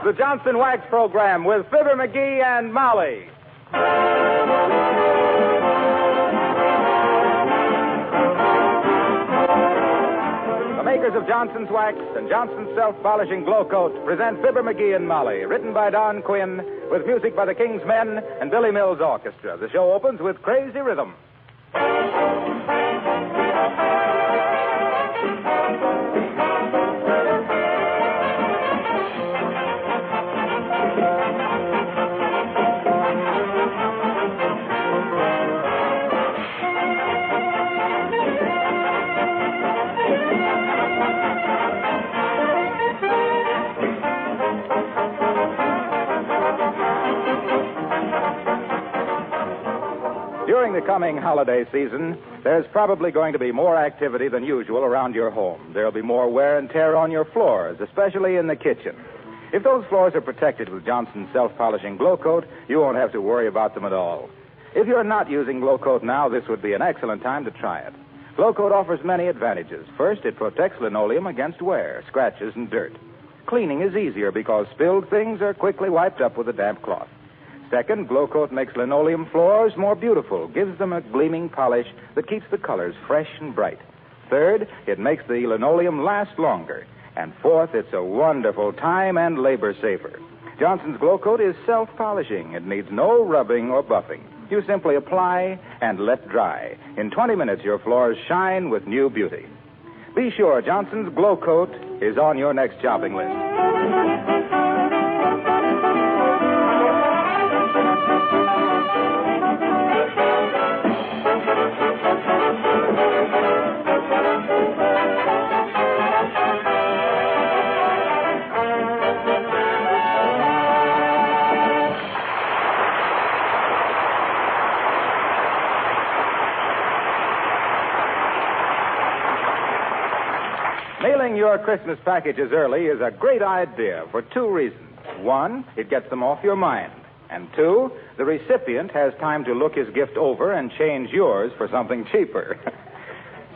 the Johnson Wax Program with Fibber McGee and Molly. The makers of Johnson's Wax and Johnson's Self-Polishing Glow Coat present Fibber McGee and Molly, written by Don Quinn, with music by the King's Men and Billy Mills Orchestra. The show opens with Crazy Rhythm. During the coming holiday season, there's probably going to be more activity than usual around your home. There'll be more wear and tear on your floors, especially in the kitchen. If those floors are protected with Johnson's Self-Polishing Glow Coat, you won't have to worry about them at all. If you're not using Glow Coat now, this would be an excellent time to try it. Glow Coat offers many advantages. First, it protects linoleum against wear, scratches, and dirt. Cleaning is easier because spilled things are quickly wiped up with a damp cloth. Second, Glow Coat makes linoleum floors more beautiful, gives them a gleaming polish that keeps the colors fresh and bright. Third, it makes the linoleum last longer. And fourth, it's a wonderful time and labor saver. Johnson's Glow Coat is self-polishing. It needs no rubbing or buffing. You simply apply and let dry. In 20 minutes, your floors shine with new beauty. Be sure Johnson's Glow Coat is on your next shopping list. Mailing your Christmas packages early is a great idea for two reasons. One, it gets them off your mind. And two, the recipient has time to look his gift over and change yours for something cheaper.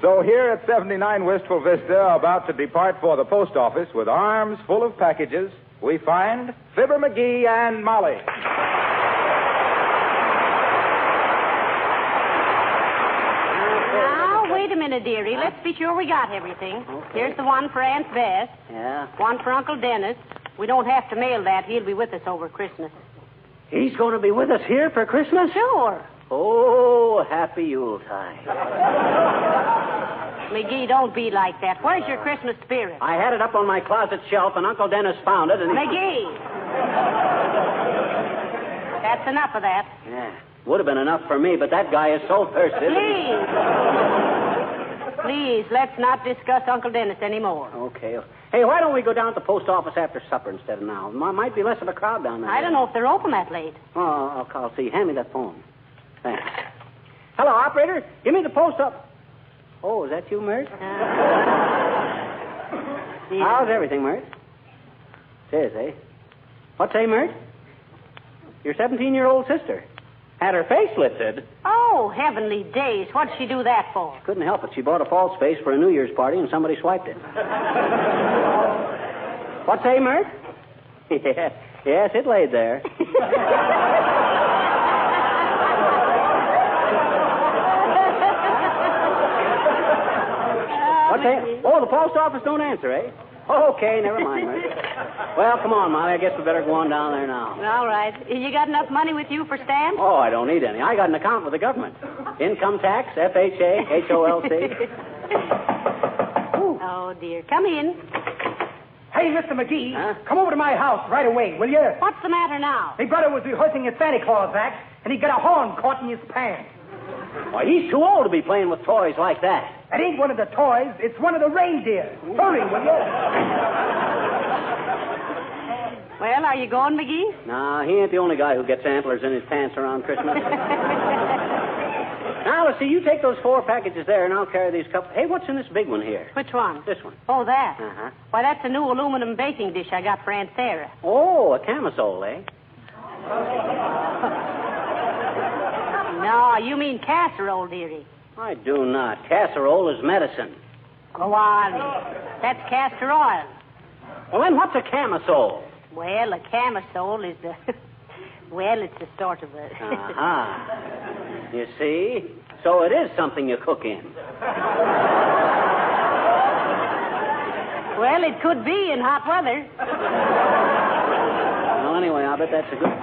So here at 79 Wistful Vista, about to depart for the post office with arms full of packages, we find Fibber McGee and Molly. Wait a minute, dearie. Let's be sure we got everything. Okay. Here's the one for Aunt Bess. Yeah. One for Uncle Dennis. We don't have to mail that. He'll be with us over Christmas. He's going to be with us here for Christmas? Sure. Oh, happy Yuletide. McGee, don't be like that. Where's your Christmas spirit? I had it up on my closet shelf, and Uncle Dennis found it, and... McGee! That's enough of that. Yeah. Would have been enough for me, but that guy is so thirsty. Please, let's not discuss Uncle Dennis anymore. Okay. Hey, why don't we go down to the post office after supper instead of now? Might be less of a crowd down there. I don't know if they're open that late. Oh, I'll see. Hand me that phone. Thanks. Hello, operator. Give me the post office. Oh, is that you, Mert? Yeah. How's everything, Mert? It is, eh? What's say, Mert? Your 17-year-old sister. Had her face lifted. Oh, heavenly days. What'd she do that for? Couldn't help it. She bought a false face for a New Year's party, and somebody swiped it. What say, Mert? Yes, it laid there. What say? Oh, the post office don't answer, eh? Okay, never mind, Mert. Well, come on, Molly. I guess we better go on down there now. All right. You got enough money with you for stamps? Oh, I don't need any. I got an account with the government. Income tax, FHA, HOLC. Oh, dear. Come in. Hey, Mr. McGee, Huh? come over to my house right away, will you? What's the matter now? My brother was rehearsing his Santa Claus act, and he got a horn caught in his pants. Why, he's too old to be playing with toys like that. That ain't one of the toys. It's one of the reindeer. Hurry, will you? Well, are you going, McGee? No, he ain't the only guy who gets antlers in his pants around Christmas. Now, let's see. You take those 4 packages there, and I'll carry these couple. Hey, what's in this big one here? Which one? This one. Oh, that. Uh-huh. Why, that's a new aluminum baking dish I got for Aunt Sarah. Oh, a camisole, eh? No, you mean casserole, dearie. I do not. Casserole is medicine. Go on. That's castor oil. Well, then what's a camisole? Well, a camisole is a... Well, it's a sort of a... Uh-huh. You see? So it is something you cook in. Well, it could be in hot weather. Well, anyway, I'll bet that's a good...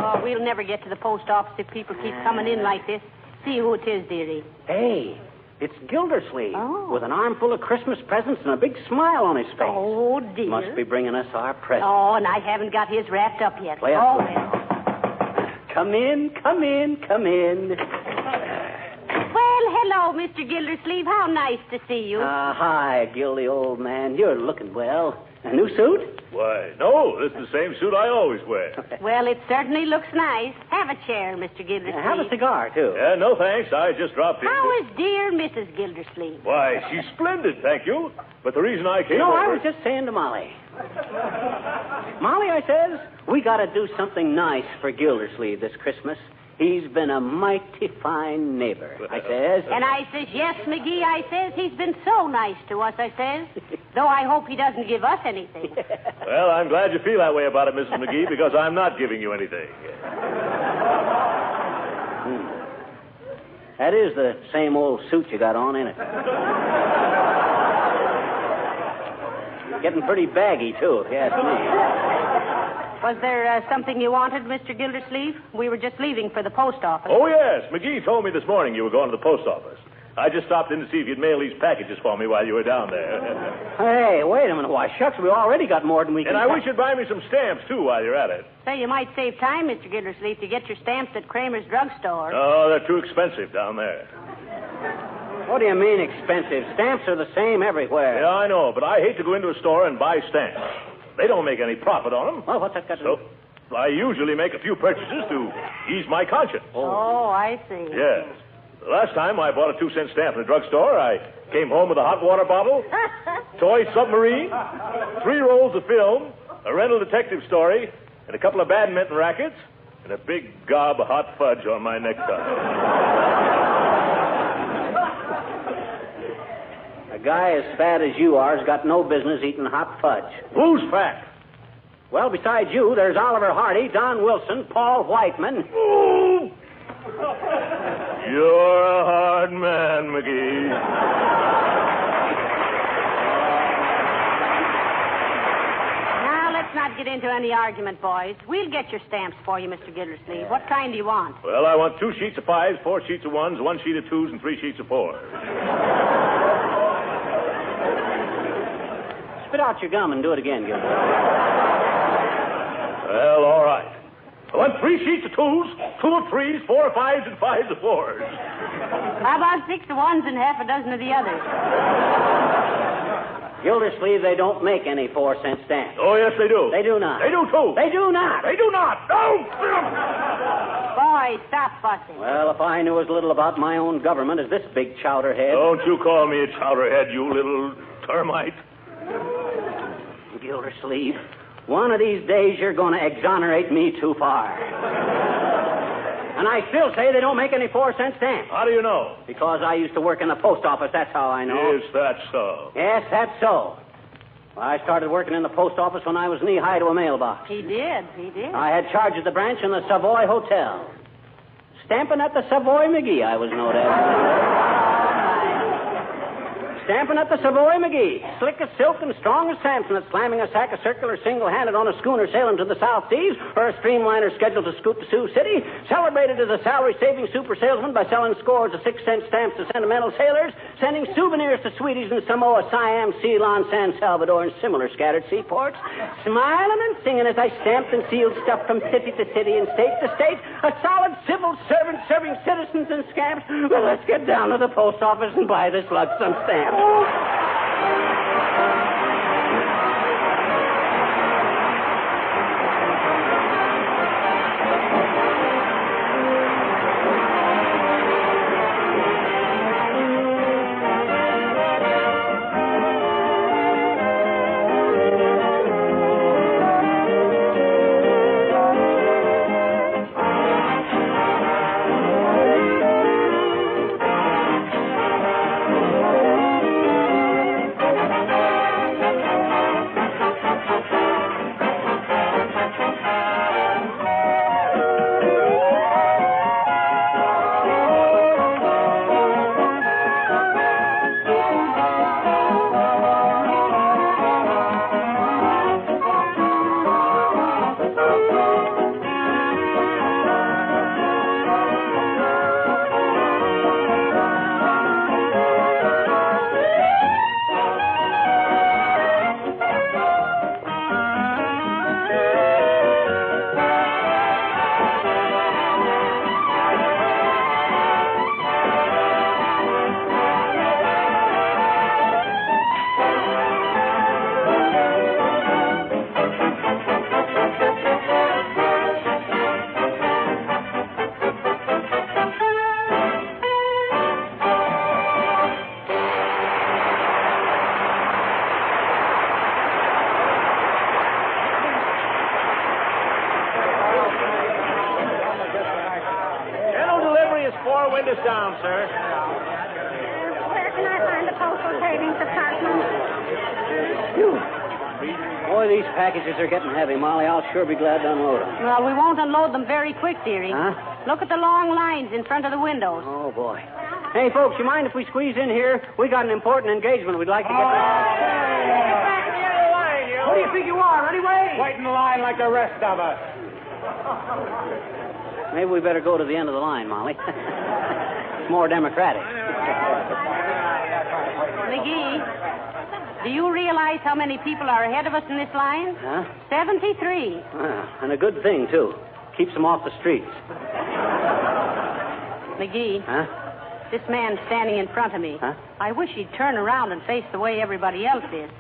Oh, we'll never get to the post office if people keep coming in like this. See who it is, dearie. Hey, it's Gildersleeve. Oh. With an armful of Christmas presents and a big smile on his face. Oh, dear. Must be bringing us our presents. Oh, and I haven't got his wrapped up yet. Play up. Oh, well. Come in, come in, come in. Well, hello, Mr. Gildersleeve. How nice to see you. Hi, Gildy, old man. You're looking well. A new suit? Why, no, this is the same suit I always wear. Well, it certainly looks nice. Have a chair, Mr. Gildersleeve. Have a cigar, too. Yeah, no thanks. I just dropped in. How is dear Mrs. Gildersleeve? Why, she's splendid, thank you. But the reason I came No, over... I was just saying to Molly. Molly, I says, we got to do something nice for Gildersleeve this Christmas. He's been a mighty fine neighbor, I says. And I says, yes, McGee, I says, he's been so nice to us, I says. Though I hope he doesn't give us anything. Well, I'm glad you feel that way about it, Mrs. McGee, because I'm not giving you anything. That is the same old suit you got on, ain't it? Getting pretty baggy, too, if you ask me. Was there something you wanted, Mr. Gildersleeve? We were just leaving for the post office. Oh, yes. McGee told me this morning you were going to the post office. I just stopped in to see if you'd mail these packages for me while you were down there. Hey, wait a minute. Why, shucks, we already got more than we can... And I wish you'd buy me some stamps, too, while you're at it. Say, you might save time, Mr. Gildersleeve, to get your stamps at Kramer's drugstore. Oh, they're too expensive down there. What do you mean expensive? Stamps are the same everywhere. Yeah, I know, but I hate to go into a store and buy stamps. They don't make any profit on them. Well, what's that got to do? So, I usually make a few purchases to ease my conscience. Oh, I see. Yes. The last time I bought a 2-cent stamp in a drugstore, I came home with a hot water bottle, toy submarine, 3 rolls of film, a rental detective story, and a couple of badminton rackets, and a big gob of hot fudge on my necktie. A guy as fat as you are has got no business eating hot fudge. Who's fat? Well, besides you, there's Oliver Hardy, Don Wilson, Paul Whiteman. Ooh! You're a hard man, McGee. Now, let's not get into any argument, boys. We'll get your stamps for you, Mr. Gildersleeve. What kind do you want? Well, I want 2 sheets of 5s, 4 sheets of 1s, 1 sheet of 2s, and 3 sheets of 4s. Spit out your gum and do it again, Gilbert. Well, all right. I want 3 sheets of 2s, 2 of 3s, 4 of 5s, and 5 of 4s. How about 6 of 1s and half a dozen of the others? Gildersleeve, they don't make any 4-cent stamps. Oh, yes, they do. They do not. They do, too. They do not. They do not. No! Boys, stop fussing. Well, if I knew as little about my own government as this big chowderhead. Don't you call me a chowderhead, you little termite. Gildersleeve, one of these days you're going to exonerate me too far. And I still say they don't make any 4-cent stamps. How do you know? Because I used to work in the post office, that's how I know. Is that so? Yes, that's so. Well, I started working in the post office when I was knee-high to a mailbox. He did. I had charge of the branch in the Savoy Hotel. Stamping at the Savoy McGee, I was known as. Stamping at the Savoy McGee. Slick as silk and strong as Samson at slamming a sack of circular single-handed on a schooner sailing to the South Seas or a streamliner scheduled to scoot to Sioux City. Celebrated as a salary-saving super salesman by selling scores of 6-cent stamps to sentimental sailors, sending souvenirs to sweeties in Samoa, Siam, Ceylon, San Salvador, and similar scattered seaports. Smiling and singing as I stamped and sealed stuff from city to city and state to state. A solid civil servant serving citizens and scamps. Well, let's get down to the post office and buy this some stamp. us down, sir. Where can I find the postal savings department? Boy, these packages are getting heavy, Molly. I'll sure be glad to unload them. Well, we won't unload them very quick, dearie. Huh? Look at the long lines in front of the windows. Oh, boy. Hey, folks, you mind if we squeeze in here? We got an important engagement we'd like to get to. What do you think you are, anyway? Wait in the line like the rest of us. Maybe we better go to the end of the line, Molly. It's more democratic. McGee, do you realize how many people are ahead of us in this line? Huh? 73. And a good thing, too. Keeps them off the streets. McGee. Huh? This man standing in front of me. Huh? I wish he'd turn around and face the way everybody else is.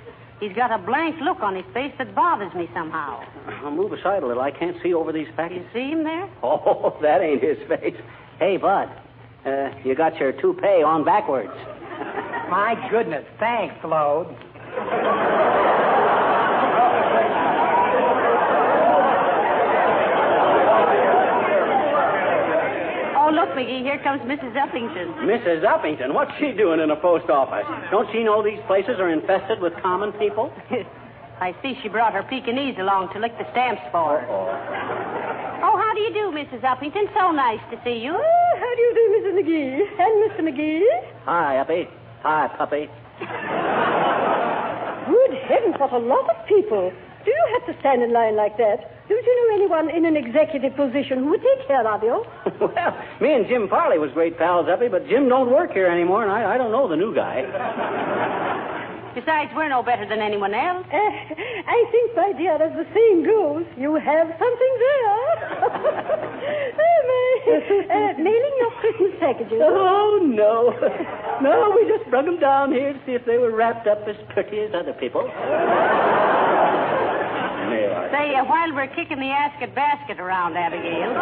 He's got a blank look on his face that bothers me somehow. I'll move aside a little. I can't see over these You packages. see him there? Oh, that ain't his face. Hey, Bud, you got your toupee on backwards. My goodness. Thanks, Claude. Oh, look, McGee, here comes Mrs. Uppington. Mrs. Uppington, what's she doing in a post office? Don't she know these places are infested with common people? I see she brought her Pekingese along to lick the stamps for. Oh, how do you do, Mrs. Uppington? So nice to see you. Oh, how do you do, Mrs. McGee? And Mr. McGee? Hi, Uppy. Hi, puppy. Good heavens, what a lot of people. Do you have to stand in line like that? Don't you know anyone in an executive position who would take care of you? Well, me and Jim Farley was great pals, Uppy, but Jim don't work here anymore, and I don't know the new guy. Besides, we're no better than anyone else. I think, my dear, as the saying goes, you have something there. Mailing your Christmas packages. Oh, no. No, we just brought them down here to see if they were wrapped up as pretty as other people. Say, while we're kicking the basket around, Abigail,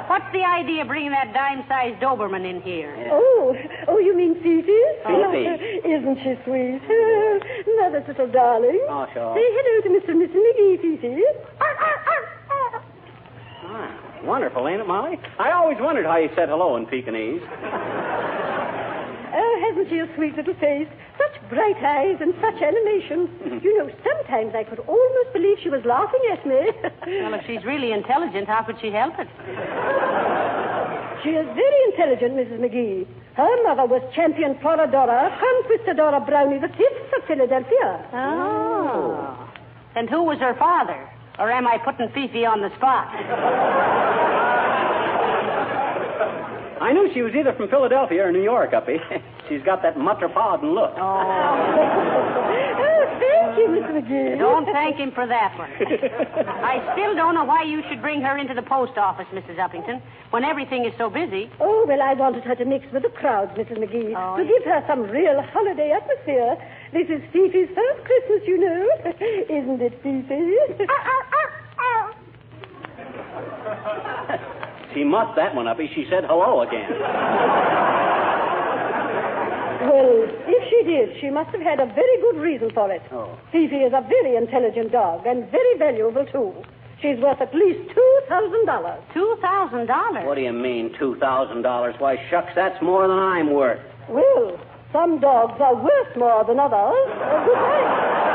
what's the idea of bringing that dime-sized Doberman in here? Oh, you mean Fifi? Fifi. Isn't she sweet? Mother's little darling. Oh, sure. Say hello to Mr. and Mrs. McGee, Fifi. Wonderful, ain't it, Molly? I always wondered how you said hello in Pekingese. Oh, hasn't she a sweet little face? Such bright eyes and such animation. You know, sometimes I could almost believe she was laughing at me. Well, if she's really intelligent, how could she help it? She is very intelligent, Mrs. McGee. Her mother was champion Floradora, Conquistadora Brownie the Fifth of Philadelphia. Oh. And who was her father? Or am I putting Fifi on the spot? I knew she was either from Philadelphia or New York, Uppy. She's got that metropolitan look. Oh, thank you, Mr. McGee. Don't thank him for that one. I still don't know why you should bring her into the post office, Mrs. Uppington, when everything is so busy. Oh, well, I wanted her to mix with the crowds, Mrs. McGee, Oh, to give her some real holiday atmosphere. This is Fifi's first Christmas, you know. Isn't it, Fifi? She muffed that one, Uppy. She said hello again. Well, if she did, she must have had a very good reason for it. Oh. Fifi is a very intelligent dog and very valuable, too. She's worth at least $2,000. $2,000? What do you mean, $2,000? Why, shucks, that's more than I'm worth. Well, some dogs are worth more than others. Goodbye.